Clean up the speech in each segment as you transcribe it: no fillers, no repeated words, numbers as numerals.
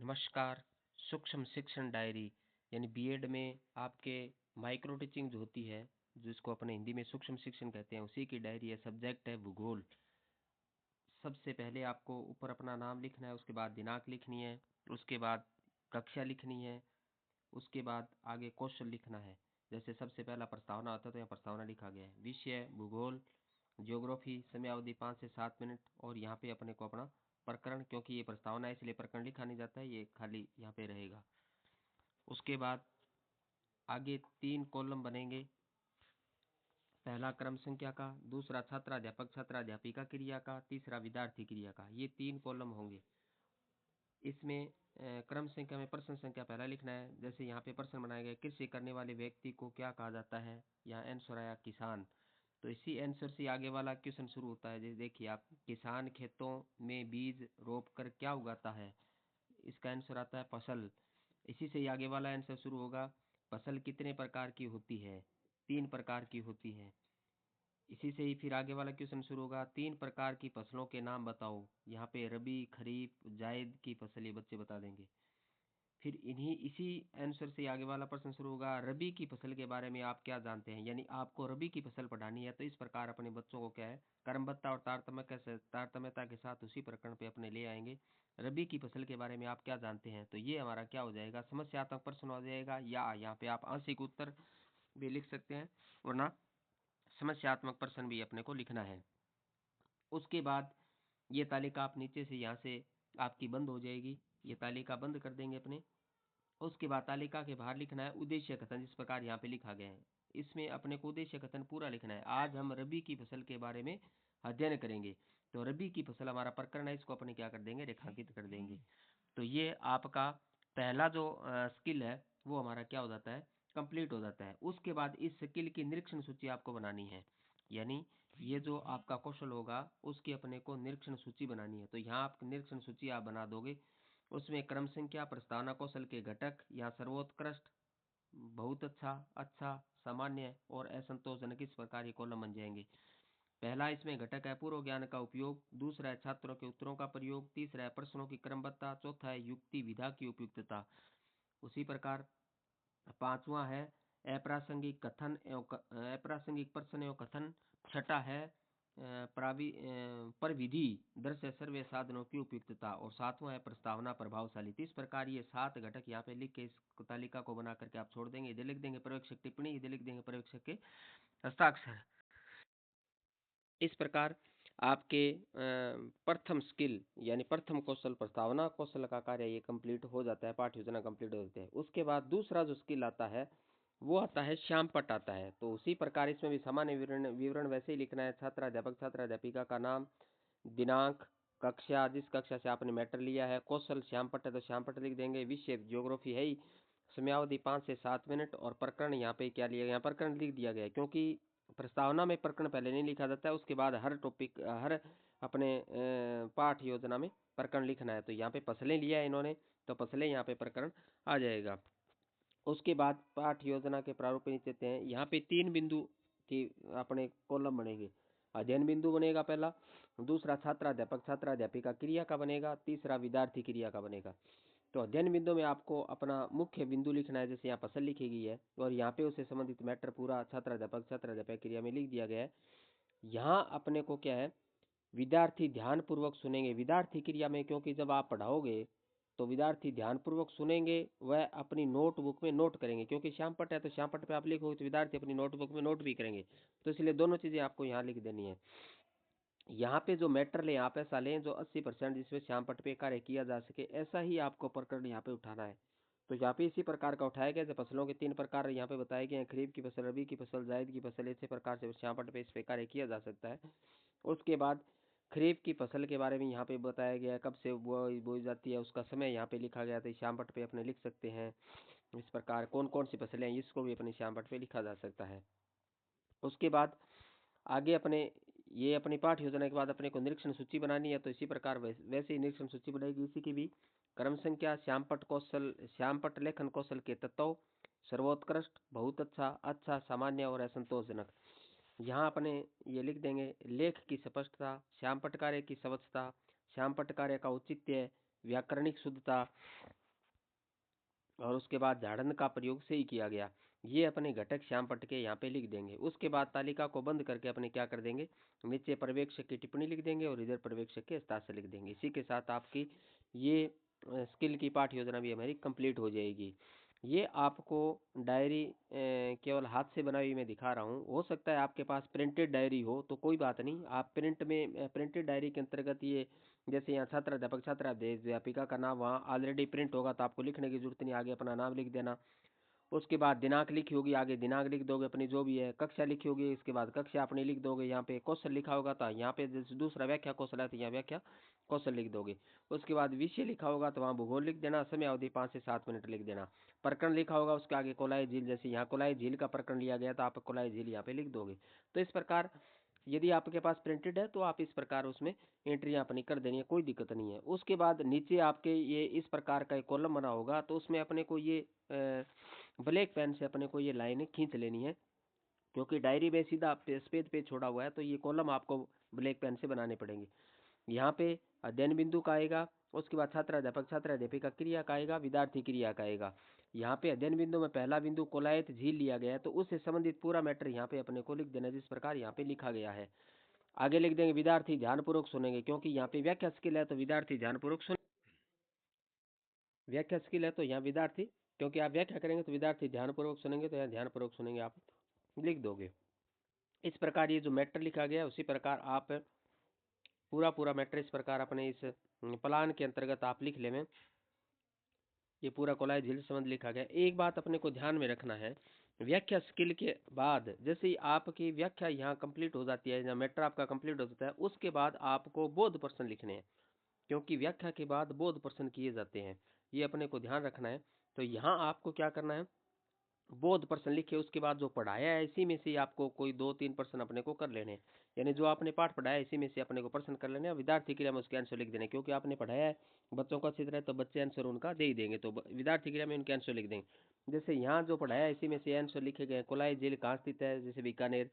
नमस्कार। सूक्ष्म शिक्षण डायरी यानी बीएड में आपके माइक्रो टीचिंग जो होती है, जिसको अपने हिंदी में सूक्ष्म शिक्षण कहते हैं, उसी की डायरी है। सब्जेक्ट है भूगोल। सबसे पहले आपको ऊपर अपना नाम लिखना है, उसके बाद दिनांक लिखनी है, उसके बाद कक्षा लिखनी है, उसके बाद आगे क्वेश्चन लिखना है। जैसे सबसे पहला प्रस्तावना होता है तो यहाँ प्रस्तावना लिखा गया है। विषय भूगोल, ज्योग्राफी, समयावधि 5 से 7 मिनट। और यहाँ पे अपने को अपना प्रकरण, क्योंकि ये प्रस्तावना है इसलिए प्रकरण लिखा नहीं जाता है, ये खाली यहाँ पे रहेगा। उसके बाद आगे 3 कॉलम बनेंगे। पहला क्रम संख्या का, दूसरा छात्राध्यापक छात्राध्यापिका क्रिया का, तीसरा विद्यार्थी क्रिया का। ये 3 कॉलम होंगे। इसमें क्रम संख्या में प्रश्न संख्या पहला लिखना है। जैसे यहाँ पे प्रश्न बनाया गया, कृषि करने वाले व्यक्ति को क्या कहा जाता है। यहाँ आंसर आया किसान। तो इसी आंसर से आगे वाला क्वेश्चन शुरू होता है। जैसे देखिए आप, किसान खेतों में बीज रोप कर क्या उगाता है। इसका आंसर आता है फसल। इसी से ही आगे वाला आंसर शुरू होगा। फसल कितने प्रकार की होती है। 3 प्रकार की होती है। इसी से ही फिर आगे वाला क्वेश्चन शुरू होगा। 3 प्रकार की फसलों के नाम बताओ। यहाँ पे रबी, खरीफ, जायद की फसल ये बच्चे बता देंगे। फिर इसी आंसर से आगे वाला प्रश्न शुरू होगा। रबी की फसल के बारे में आप क्या जानते हैं। यानी आपको रबी की फसल पढ़ानी है, तो इस प्रकार अपने बच्चों को क्या है, क्रमबद्धता और तारतम्यता के साथ उसी प्रकरण पे अपने ले आएंगे। रबी की फसल के बारे में आप क्या जानते हैं, तो ये हमारा क्या हो जाएगा, समस्यात्मक प्रश्न हो जाएगा। या यहाँ पे आप आंशिक उत्तर भी लिख सकते हैं, वरना समस्यात्मक प्रश्न भी अपने को लिखना है। उसके बाद ये तालिका आप नीचे से यहाँ से आपकी बंद हो जाएगी। ये तालिका बंद कर देंगे अपने। उसके बाद तालिका के बाहर लिखना है उद्देश्य कथन, जिस प्रकार यहाँ पे लिखा गया है। इसमें अपने को उद्देश्य कथन पूरा लिखना है। आज हम रबी की फसल के बारे में अध्ययन करेंगे। तो रबी की फसल हमारा प्रकरण है, इसको अपने क्या कर देंगे, रेखांकित कर देंगे। तो ये आपका पहला जो स्किल है वो हमारा क्या हो जाता है, कंप्लीट हो जाता है। उसके बाद इस स्किल की निरीक्षण सूची आपको बनानी है। यानी ये जो आपका कौशल होगा उसकी अपने को निरीक्षण सूची बनानी है। तो यहाँ आप निरीक्षण सूची आप बना दोगे। उसमें क्रम संख्या, प्रस्तावना कौशल के घटक या सर्वोत्कृष्ट, बहुत अच्छा, अच्छा, सामान्य और असंतोषजनक, इस प्रकार ये कॉलम बन जाएंगे। पहला इसमें घटक है पूर्व ज्ञान का उपयोग, दूसरा है छात्रों के उत्तरों का प्रयोग, तीसरा है प्रश्नों की क्रमबद्धता, चौथा है युक्ति विधा की उपयुक्तता। उसी प्रकार पांचवा है अप्रासंगिक कथन एवं अप्रासंगिक प्रश्न एवं कथन। छठा है प्रविधि दृश्य सर्वे साधनों की उपयुक्तता। और सातवां है प्रस्तावना प्रभावशाली। तो इस प्रकार ये 7 घटक यहाँ पे लिख के इस तालिका को बना करके आप छोड़ देंगे। इधर लिख देंगे पर्यवेक्षक टिप्पणी, इधर लिख देंगे पर्यवेक्षक के हस्ताक्षर। इस प्रकार आपके प्रथम स्किल यानी प्रथम कौशल, प्रस्तावना कौशल का कार्य ये कंप्लीट हो जाता है, पाठ योजना कंप्लीट हो जाती है। उसके बाद दूसरा जो स्किल आता है वो आता है श्यामपट्ट आता है। तो उसी प्रकार इसमें भी सामान्य विवरण वैसे ही लिखना है। छात्राध्यापक छात्राध्यापिका का नाम, दिनांक, कक्षा, जिस कक्षा से आपने मैटर लिया है, कौशल श्यामपट्ट है तो श्यामपट्ट लिख देंगे। विषय ज्योग्राफी है ही, समयावधि 5 से 7 मिनट। और प्रकरण यहाँ पे क्या लिया, यहाँ प्रकरण लिख दिया गया है, क्योंकि प्रस्तावना में प्रकरण पहले नहीं लिखा जाता है। उसके बाद हर टॉपिक, हर अपने पाठ योजना में प्रकरण लिखना है। तो यहाँ पे फसलें लिया है इन्होंने, तो फसलें यहाँ पे प्रकरण आ जाएगा। उसके बाद पाठ योजना के प्रारूप नीचे देते हैं। यहाँ पे 3 बिंदु की अपने कॉलम बनेंगे। अध्ययन बिंदु बनेगा पहला, दूसरा छात्राध्यापक छात्राध्यापिका क्रिया का बनेगा, तीसरा विद्यार्थी क्रिया का बनेगा। तो अध्ययन बिंदु में आपको अपना मुख्य बिंदु लिखना है। जैसे यहाँ फसल लिखी गई है और यहाँ पे उससे संबंधित मैटर पूरा छात्राध्यापक छात्राध्यापक क्रिया में लिख दिया गया है। यहाँ अपने को क्या है, विद्यार्थी ध्यान पूर्वक सुनेंगे विद्यार्थी क्रिया में, क्योंकि जब आप पढ़ाओगे तो विद्यार्थी ध्यान पूर्वक सुनेंगे, वह अपनी नोटबुक में नोट करेंगे। क्योंकि श्यामपट्ट है तो श्यामपट्ट पे आप लिखोगे तो विद्यार्थी अपनी नोटबुक में नोट भी करेंगे। तो इसलिए दोनों चीजें आपको यहाँ लिख देनी है। यहाँ पे जो मैटर ले आप ऐसा लें जो 80% जिसमें श्यामपट्ट पे कार्य किया जा सके, ऐसा ही आपको प्रकरण यहाँ पे उठाना है। तो यहाँ पे इसी प्रकार का उठाया गया। जब फसलों के 3 प्रकार यहाँ पे बताए गए हैं, खरीफ की फसल, रबी की फसल, जायद की फसल, इसी प्रकार से श्यामपट्ट पे इस पे कार्य किया जा सकता है। उसके बाद खरीफ की फसल के बारे में यहाँ पे बताया गया है, कब से बोई जाती है, उसका समय यहाँ पे लिखा गया। तो श्यामपट्ट पे अपने लिख सकते हैं। इस प्रकार कौन कौन सी फसलें हैं इसको भी अपने श्यामपट्ट पे लिखा जा सकता है। उसके बाद आगे अपने ये अपनी पाठ योजना के बाद अपने को निरीक्षण सूची बनानी है। तो इसी प्रकार वैसे ही निरीक्षण सूची बनाएगी। इसी की भी क्रम संख्या, श्यामपट्ट कौशल, श्यामपट्ट लेखन कौशल के तत्व, सर्वोत्कृष्ट, बहुत अच्छा, अच्छा, सामान्य और असंतोषजनक। यहाँ अपने ये लिख देंगे लेख की स्पष्टता, श्यामपट्ट कार्य की स्वच्छता, श्यामपट्ट कार्य का औचित्य, व्याकरणिक शुद्धता और उसके बाद झाड़न का प्रयोग से ही किया गया। ये अपने घटक श्याम पट के यहाँ पे लिख देंगे। उसके बाद तालिका को बंद करके अपने क्या कर देंगे, नीचे पर्यवेक्षक की टिप्पणी लिख देंगे और इधर पर्यवेक्षक के हस्ताक्षर लिख देंगे। इसी के साथ आपकी ये स्किल की पाठ योजना भी हमारी कंप्लीट हो जाएगी। ये आपको डायरी केवल हाथ से बनाई हुई मैं दिखा रहा हूँ। हो सकता है आपके पास प्रिंटेड डायरी हो तो कोई बात नहीं, आप प्रिंटेड डायरी के अंतर्गत ये, जैसे यहाँ छात्र अध्यापक छात्र अध्यापिका का नाम वहाँ ऑलरेडी प्रिंट होगा तो आपको लिखने की जरूरत नहीं, आगे अपना नाम लिख देना। उसके बाद दिनांक लिखी होगी, आगे दिनांक लिख दोगे अपनी जो भी है। कक्षा लिखी होगी, इसके बाद कक्षा अपनी लिख दोगे। यहाँ पे क्वेश्चन लिखा होगा तो यहाँ पे जैसे दूसरा व्याख्या कौशल है तो यहाँ व्याख्या कौशल लिख दोगे। उसके बाद विषय लिखा होगा तो वहाँ भूगोल लिख देना, समय अवधि 5 से 7 मिनट लिख देना। प्रकरण लिखा होगा उसके आगे कोलाई झील, जैसे यहाँ कोलाई झील का प्रकरण लिया गया तो आप कोलाई झील यहाँ पे लिख दोगे। तो इस प्रकार यदि आपके पास प्रिंटेड है तो आप इस प्रकार उसमें एंट्रियां अपनी कर देनी है, कोई दिक्कत नहीं है। उसके बाद नीचे आपके ये इस प्रकार का एक कॉलम बना होगा तो उसमें अपने को ये ब्लैक पेन से अपने को ये लाइनें खींच लेनी है, क्योंकि डायरी में सीधा सफेद पेज छोड़ा हुआ है तो ये कॉलम आपको ब्लैक पेन से बनाने पड़ेंगे। यहाँ पे अध्ययन बिंदु का आएगा, उसके बाद छात्र अध्यापक छात्र अध्यापिका क्रिया का आएगा, विद्यार्थी क्रिया का आएगा। यहाँ पे अध्ययन बिंदु में पहला बिंदु कोलायत झील लिया गया है तो उससे संबंधित पूरा मैटर यहाँ पे अपने को लिख देना जिस प्रकार यहाँ पे लिखा गया है। आगे लिख देंगे विद्यार्थी ध्यानपूर्वक सुनेंगे, क्योंकि यहाँ पे व्याख्या स्किल है तो विद्यार्थी ध्यानपूर्वक सुन, व्याख्या स्किल है तो यहाँ विद्यार्थी, क्योंकि आप व्याख्या करेंगे तो विद्यार्थी ध्यानपूर्वक सुनेंगे तो यहाँ ध्यानपूर्वक सुनेंगे आप लिख दोगे। इस प्रकार ये जो मैटर लिखा गया है उसी प्रकार आप पूरा पूरा मैटर इस प्रकार अपने इस प्लान के अंतर्गत आप लिख लें। ये पूरा कोलाई झील संबंध लिखा गया। एक बात अपने को ध्यान में रखना है, व्याख्या स्किल के बाद जैसे ही आपकी व्याख्या यहाँ कंप्लीट हो जाती है, यहाँ मैटर आपका कंप्लीट हो जाता है, उसके बाद आपको बोध प्रश्न लिखने हैं, क्योंकि व्याख्या के बाद बोध प्रश्न किए जाते हैं, ये अपने को ध्यान रखना है। तो यहाँ आपको क्या करना है, बोध प्रश्न लिखे, उसके बाद जो पढ़ाया है इसी में से आपको कोई 2-3 प्रश्न अपने को कर लेने हैं, यानी जो आपने पाठ पढ़ाया है इसी में से अपने को प्रश्न कर लेने हैं। विद्यार्थी क्रिया में उसके आंसर लिख देने, क्योंकि आपने पढ़ाया है बच्चों को अच्छी तरह तो बच्चे आंसर उनका दे ही देंगे, तो विद्यार्थी क्रिया में उनके आंसर लिख देंगे। जैसे यहाँ जो पढ़ाया है इसी में से आंसर लिखे गए। कोलाई झील कहाँ स्थित है, जैसे बीकानेर।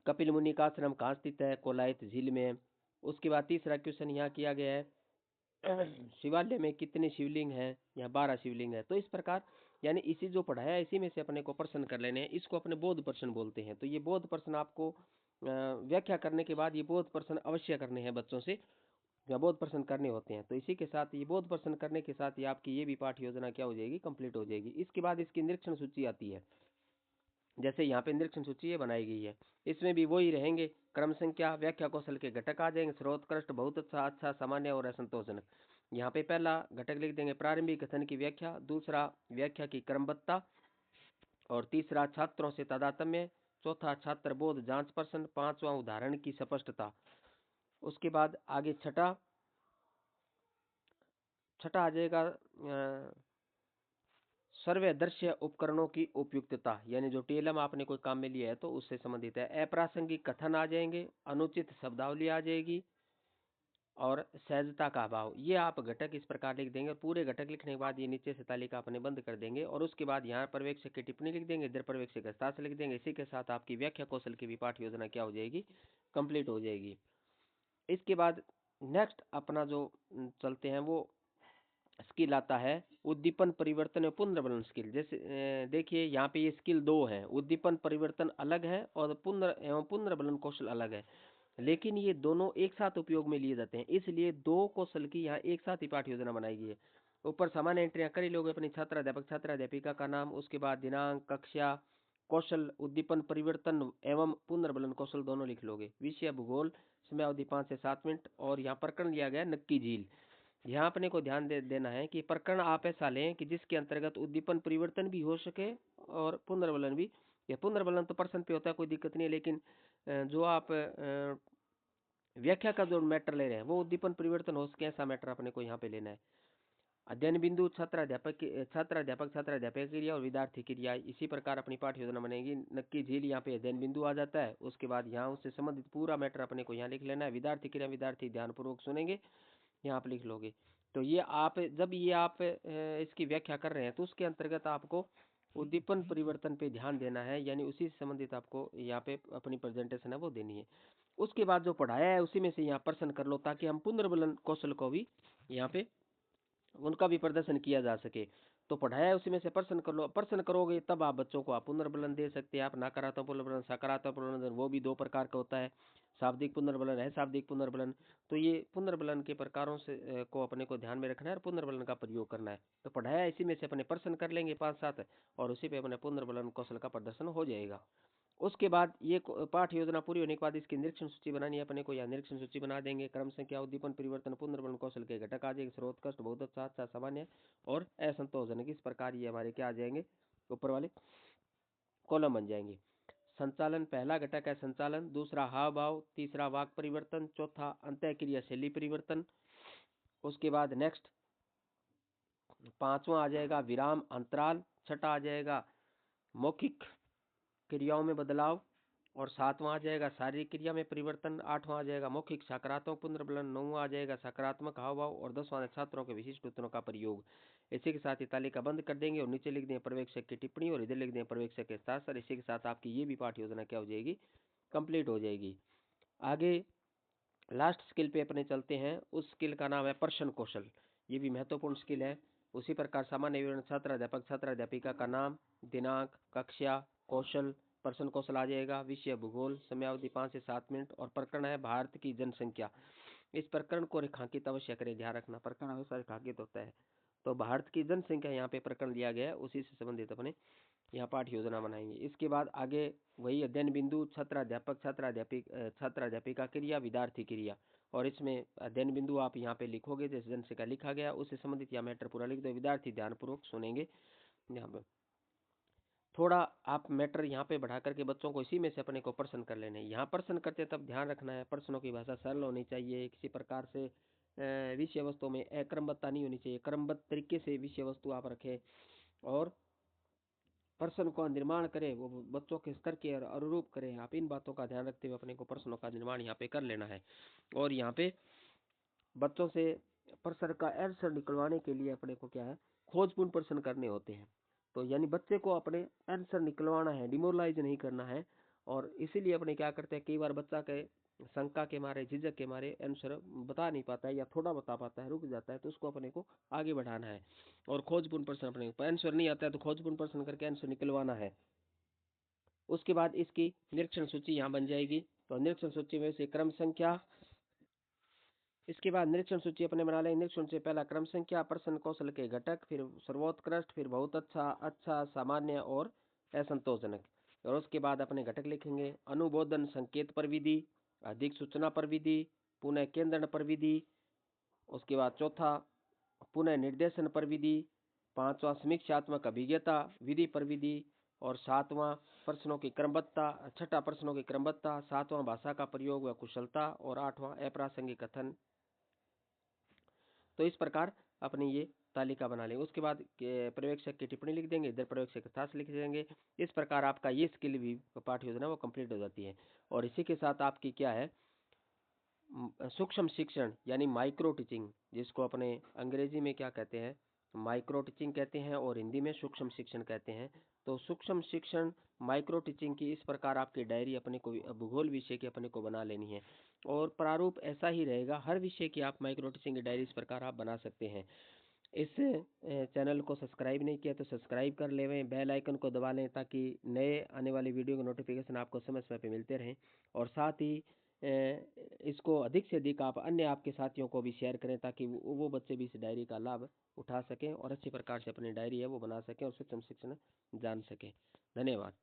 कपिल मुनि का आश्रम कहाँ स्थित है, कोलायत झील में। उसके बाद तीसरा क्वेश्चन यहाँ किया गया है, शिवालय में कितने शिवलिंग हैं, यहाँ 12 शिवलिंग है। तो इस प्रकार यानी इसी जो पढ़ाया है इसी में से अपने को प्रश्न कर लेने हैं, इसको अपने बोध प्रश्न बोलते हैं। तो ये बोध प्रश्न आपको व्याख्या करने के बाद ये बोध प्रश्न अवश्य करने हैं बच्चों से, या बोध प्रश्न करने होते हैं। तो इसी के साथ ये बोध प्रश्न करने के साथ ही आपकी ये भी पाठ योजना क्या हो जाएगी, कंप्लीट हो जाएगी। इसके बाद इसकी निरीक्षण सूची आती है, जैसे यहाँ पे निरीक्षण सूची बनाई गई है, इसमें भी वही रहेंगे क्रम संख्या, व्याख्या कौशल के घटक आ जाएंगे, स्रोतकृष्ट, बहुत अच्छा, अच्छा, सामान्य और असंतोषजनक। यहाँ पे पहला घटक लिख देंगे प्रारंभिक कथन की व्याख्या, दूसरा व्याख्या की क्रमबद्धता, और तीसरा छात्रों से तादात्म्य, चौथा छात्र बोध जांच प्रश्न, पांचवा उदाहरण की स्पष्टता। उसके बाद आगे छठा आ जाएगा सर्वे दृश्य उपकरणों की उपयुक्तता, यानी जो टीएलएम आपने कोई काम में लिया है तो उससे संबंधित है। अप्रासंगिक कथन आ जाएंगे, अनुचित शब्दावली आ जाएगी, और सहजता का अभाव। ये आप घटक इस प्रकार लिख देंगे। पूरे घटक लिखने के बाद ये नीचे से तालिका अपने बंद कर देंगे, और उसके बाद यहाँ पर्यवेक्षक की टिप्पणी लिख देंगे, इधर पर्यवेक्षक हस्ताक्षर लिख देंगे। इसी के साथ आपकी व्याख्या कौशल की भी पाठ योजना क्या हो जाएगी, कंप्लीट हो जाएगी। इसके बाद नेक्स्ट अपना जो चलते हैं वो स्किल आता है उद्दीपन परिवर्तन और पुनर्बलन स्किल। जैसे देखिए यहाँ पे ये स्किल 2 है, उद्दीपन परिवर्तन अलग है और पुनर्बलन कौशल अलग है, लेकिन ये दोनों एक साथ उपयोग में लिए जाते हैं, इसलिए 2 कौशल की यहाँ एक साथ ही पाठ योजना बनाई गई है। ऊपर सामान्य एंट्रियां कर ही लोगे अपनी, छात्र अध्यापक छात्र अध्यापिका का नाम, उसके बाद दिनांक, कक्षा, कौशल, उद्दीपन परिवर्तन एवं पुनर्बलन कौशल दोनों लिख लोगे। विषय भूगोल, समय अवधि 5 से 7 मिनट, और यहाँ प्रकरण लिया गया नक्की झील। यहाँ अपने को ध्यान देना है कि प्रकरण आप ऐसा लें कि जिसके अंतर्गत उद्दीपन परिवर्तन भी हो सके और पुनर्बलन भी। या पुनर्बलन तो प्रश्न पे होता है, कोई दिक्कत नहीं है, लेकिन जो आप व्याख्या का जो मैटर ले रहे हैं वो उद्दीपन परिवर्तन हो सके ऐसा मैटर अपने को यहाँ पे लेना है। अध्ययन बिंदु छात्र अध्यापक छात्र अध्यापक क्रिया और विद्यार्थी क्रिया, इसी प्रकार अपनी पाठ्य योजना बनेगी। नक्की झील यहाँ पे अध्ययन बिंदु आ जाता है, उसके बाद यहाँ उससे संबंधित पूरा मैटर अपने को यहाँ लिख लेना है। विद्यार्थी क्रिया विद्यार्थी ध्यानपूर्वक सुनेंगे, यहाँ आप लिख लोगे। तो ये आप जब ये आप इसकी व्याख्या कर रहे हैं तो उसके अंतर्गत आपको उद्दीपन परिवर्तन पे ध्यान देना है, यानी उसी से संबंधित आपको यहाँ पे अपनी प्रेजेंटेशन है वो देनी है। उसके बाद जो पढ़ाया है उसी में से यहाँ प्रश्न कर लो, ताकि हम पुनर्बलन कौशल को भी यहाँ पे उनका भी प्रदर्शन किया जा सके। तो पढ़ाया है उसी में से प्रश्न कर लो, प्रश्न करोगे तब आप बच्चों को आप पुनर्बलन दे सकते हैं। आप नकारात्मक पुनर्बलन, सकारात्मक पुनर्बलन, वो भी दो प्रकार का होता है, शाब्दिक पुनर्बलन है, शाब्दिक पुनर्बलन। तो ये पुनर्बलन के प्रकारों से को अपने को ध्यान में रखना है और पुनर्बलन का प्रयोग करना है। तो पढ़ाया इसी में से अपने प्रश्न कर लेंगे 5-7 और उसी पे अपने पुनर्बलन कौशल का प्रदर्शन हो जाएगा। उसके बाद ये पाठ योजना पूरी होने के बाद इसकी निरीक्षण सूची बनानी है अपने को, या निरीक्षण सूची बना देंगे। क्रम संख्या, उद्दीपन, परिवर्तन, पुनर्बलन कौशल के घटक आ जाएंगे, सर्वोत्कृष्ट, बहुत अच्छा, अच्छा, सामान्य और असंतोषजनक। इस प्रकार ये हमारे क्या आ जाएंगे, ऊपर वाले कॉलम बन जाएंगे। संचालन, पहला घटक है संचालन, दूसरा हाव भाव, तीसरा वाक परिवर्तन, चौथा अंतः क्रिया शैली परिवर्तन। उसके बाद नेक्स्ट 5वां आ जाएगा विराम अंतराल, छठा आ जाएगा मौखिक क्रियाओं में बदलाव, और 7वां आ जाएगा शारीरिक क्रिया में परिवर्तन, 8वां आ जाएगा मौखिक सकारात्मक पुनर्बलन, 9वां आ जाएगा सकारात्मक हाव भाव, और 10वां छात्रों के विशिष्ट उत्तरों का प्रयोग। इसी के साथ ये तालिका बंद कर देंगे और नीचे लिख दें पर्यवेक्षक की टिप्पणी और इधर लिख दें पर्यवेक्षक के हस्ताक्षर। इसी के साथ आपकी ये भी पाठ्य योजना क्या हो जाएगी, कंप्लीट हो जाएगी। आगे लास्ट स्किल पे अपने चलते हैं। उस स्किल का नाम है प्रश्न कौशल। ये भी महत्वपूर्ण स्किल है। उसी प्रकार सामान्य विवरण, छात्र अध्यापक छात्र अध्यापिका का नाम, दिनांक, कक्षा, कौशल, प्रश्न कौशल आ जाएगा। विषय भूगोल, समयावधि 5 से 7 मिनट, और प्रकरण है भारत की जनसंख्या। इस प्रकरण को रेखांकित अवश्य करें, ध्यान रखना प्रकरण हमेशा रेखांकित होता है। तो भारत की जनसंख्या यहाँ पे प्रकरण लिया गया है, उसी से संबंधित अपने यहाँ पाठ योजना बनाएंगे। इसके बाद आगे वही अध्ययन बिंदु, छात्राध्यापक छात्राध्यापिका क्रिया, विद्यार्थी क्रिया, और इसमें अध्ययन बिंदु आप यहाँ पे लिखोगे जैसे जनसंख्या लिखा गया, उससे संबंधित या मैटर पूरा लिख दो। विद्यार्थी ध्यानपूर्वक सुनेंगे। यहाँ पे थोड़ा आप मैटर यहाँ पे बढ़ा करके बच्चों को इसी में से अपने को प्रश्न कर लेने। यहाँ प्रश्न करते तब ध्यान रखना है प्रश्नों की भाषा सरल होनी चाहिए, किसी प्रकार से विषय वस्तु में अक्रमबद्धता नहीं होनी चाहिए, क्रमबद्ध तरीके से विषय वस्तु आप रखें, और प्रश्न का निर्माण करें वो बच्चों के स्तर के अनुरूप करें। आप इन बातों का ध्यान रखते हुए अपने को प्रश्नों का निर्माण यहाँ पे कर लेना है। और यहाँ पे बच्चों से प्रश्न का आंसर निकलवाने के लिए अपने को क्या है, खोजपूर्ण प्रश्न करने होते हैं। तो यानी बच्चे को अपने आंसर निकलवाना है, डिमोरलाइज नहीं करना है। और इसीलिए अपने क्या करते हैं, कई बार बच्चा के शंका के मारे, झिझक के मारे आंसर बता नहीं पाता है या थोड़ा बता पाता है, रुक जाता है, तो उसको अपने को आगे बढ़ाना है। और खोजपूर्ण प्रश्न, अपने को आंसर नहीं आता है तो खोजपूर्ण प्रश्न करके आंसर निकलवाना है। उसके बाद इसकी निरीक्षण सूची यहाँ बन जाएगी। तो निरीक्षण सूची में से क्रम संख्या, इसके बाद निरीक्षण सूची अपने बना लेंगे। निरीक्षण से पहला क्रम संख्या, प्रश्न कौशल के घटक, फिर सर्वोत्कृष्ट, फिर बहुत अच्छा, अच्छा, सामान्य और असंतोषजनक। और उसके बाद अपने घटक लिखेंगे अनुबोधन संकेत पर विधि, अधिक सूचना पर विधि, पुनः केंद्रण पर विधि। उसके बाद चौथा पुनः निर्देशन पर विधि, 5वां समीक्षात्मक अभिज्ञता विधि पर विधि, और 7वां प्रश्नों की क्रमबद्धता, छठा प्रश्नों की क्रमबद्धता, 7वां भाषा का प्रयोग व कुशलता, और 8वां अप्रासंगिक कथन। तो इस प्रकार अपने ये तालिका बना लेंगे। उसके बाद पर्यवेक्षक की टिप्पणी लिख देंगे, इधर पर्यवेक्षक के साथ लिख देंगे। इस प्रकार आपका ये स्किल भी पाठ योजना वो कंप्लीट हो जाती है। और इसी के साथ आपकी क्या है, सूक्ष्म शिक्षण यानी माइक्रो टीचिंग, जिसको अपने अंग्रेजी में क्या कहते हैं, माइक्रो टीचिंग कहते हैं, और हिंदी में सूक्ष्म शिक्षण कहते हैं। तो सूक्ष्म शिक्षण माइक्रो टीचिंग की इस प्रकार आपकी डायरी अपने को भूगोल विषय की अपने को बना लेनी है। और प्रारूप ऐसा ही रहेगा, हर विषय की आप माइक्रो टीचिंग की डायरी इस प्रकार आप बना सकते हैं। इस चैनल को सब्सक्राइब नहीं किया तो सब्सक्राइब कर लें, बेल आइकन को दबा लें ताकि नए आने वाली वीडियो के नोटिफिकेशन आपको समय समय पे मिलते रहें। और साथ ही इसको अधिक से अधिक आप अन्य आपके साथियों को भी शेयर करें ताकि वो बच्चे भी इस डायरी का लाभ उठा सकें और अच्छी प्रकार से अपनी डायरी है वो बना सकें और सूक्ष्म शिक्षण जान सकें। धन्यवाद।